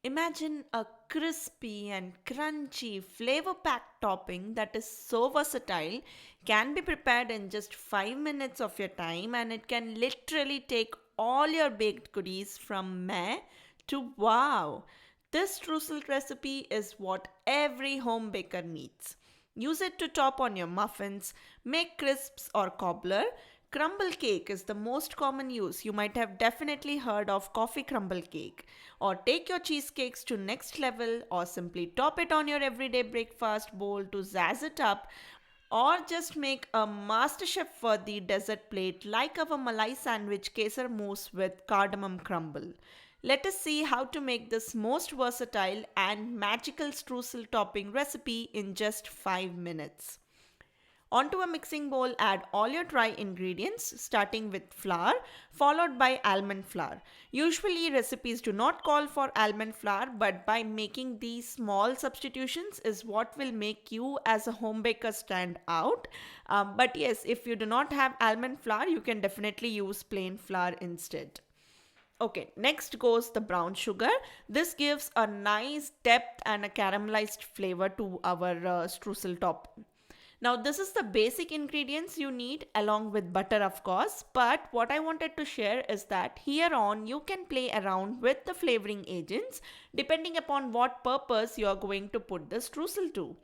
Imagine a crispy and crunchy flavor packed topping that is so versatile, can be prepared in just 5 minutes of your time, and it can literally take all your baked goodies from meh to wow. This Streusel recipe is what every home baker needs. Use it to top on your muffins, make crisps or cobbler. Crumble cake is the most common use. You might have definitely heard of coffee crumble cake. Or take your cheesecakes to next level, or simply top it on your everyday breakfast bowl to zazz it up, or just make a MasterChef worthy dessert plate like our Malai sandwich kesar mousse with cardamom crumble. Let us see how to make this most versatile and magical streusel topping recipe in just 5 minutes. Onto a mixing bowl, add all your dry ingredients, starting with flour, followed by almond flour. Usually, recipes do not call for almond flour, but by making these small substitutions is what will make you as a home baker stand out. But yes, if you do not have almond flour, you can definitely use plain flour instead. Okay, next goes the brown sugar. This gives a nice depth and a caramelized flavor to our streusel top. Now, this is the basic ingredients you need along with butter, of course. But what I wanted to share is that here on you can play around with the flavoring agents depending upon what purpose you are going to put the streusel to.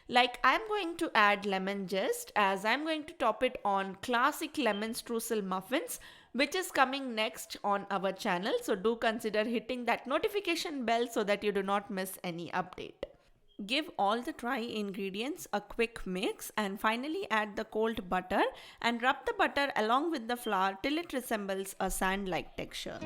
Like I'm going to add lemon zest as I'm going to top it on classic lemon streusel muffins, which is coming next on our channel. So do consider hitting that notification bell so that you do not miss any update. Give all the dry ingredients a quick mix and finally add the cold butter and rub the butter along with the flour till it resembles a sand-like texture.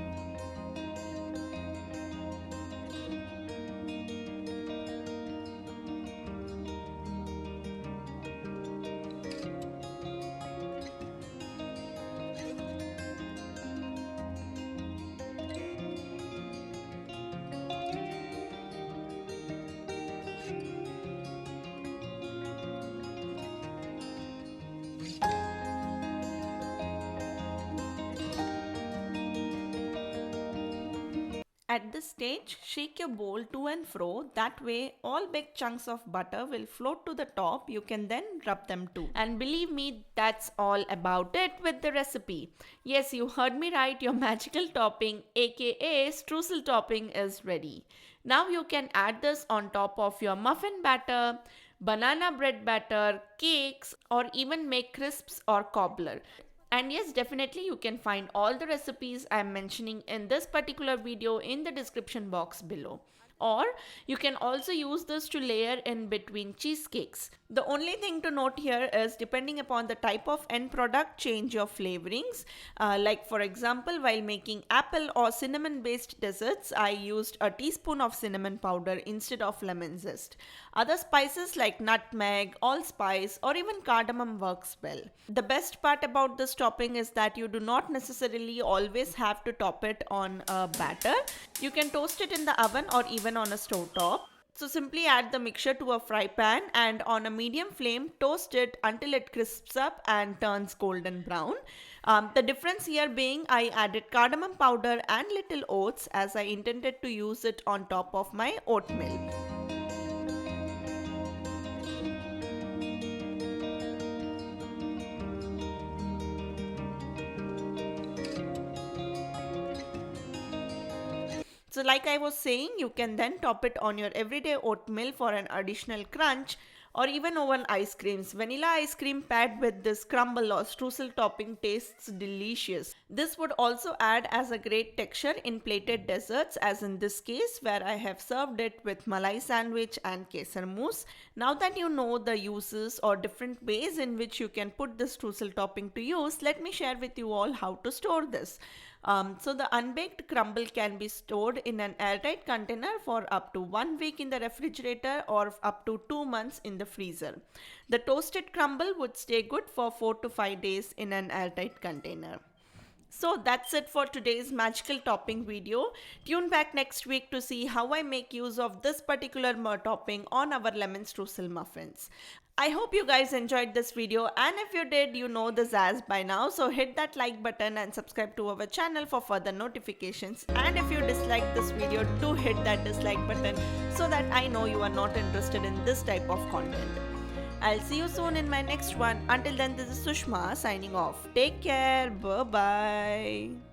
At this stage, shake your bowl to and fro. That way, all big chunks of butter will float to the top. You can then rub them too. And believe me, that's all about it with the recipe. Yes, you heard me right. Your magical topping, aka streusel topping, is ready. Now you can add this on top of your muffin batter, banana bread batter, cakes, or even make crisps or cobbler. And yes, definitely you can find all the recipes I'm mentioning in this particular video in the description box below. Or you can also use this to layer in between cheesecakes. The only thing to note here is depending upon the type of end product, change your flavorings. Like for example, while making apple or cinnamon based desserts, I used a teaspoon of cinnamon powder instead of lemon zest. Other spices like nutmeg, allspice, or even cardamom works well. The best part about this topping is that you do not necessarily always have to top it on a batter. You can toast it in the oven or even on a stove top. So simply add the mixture to a fry pan and on a medium flame toast it until it crisps up and turns golden brown. The difference here being I added cardamom powder and little oats as I intended to use it on top of my oatmeal. So like I was saying, you can then top it on your everyday oatmeal for an additional crunch or even over ice creams. Vanilla ice cream paired with this crumble or streusel topping tastes delicious. This would also add as a great texture in plated desserts, as in this case where I have served it with Malai sandwich and kesar mousse. Now that you know the uses or different ways in which you can put this streusel topping to use, let me share with you all how to store this. So the unbaked crumble can be stored in an airtight container for up to 1 week in the refrigerator or up to 2 months in the freezer. The toasted crumble would stay good for 4 to 5 days in an airtight container. So that's it for today's magical topping video. Tune back next week to see how I make use of this particular topping on our lemon streusel muffins. I hope you guys enjoyed this video, and if you did, you know the Zaz by now, so hit that like button and subscribe to our channel for further notifications. And if you disliked this video, do hit that dislike button so that I know you are not interested in this type of content. I'll see you soon in my next one. Until then, this is Sushma signing off. Take care. Bye bye.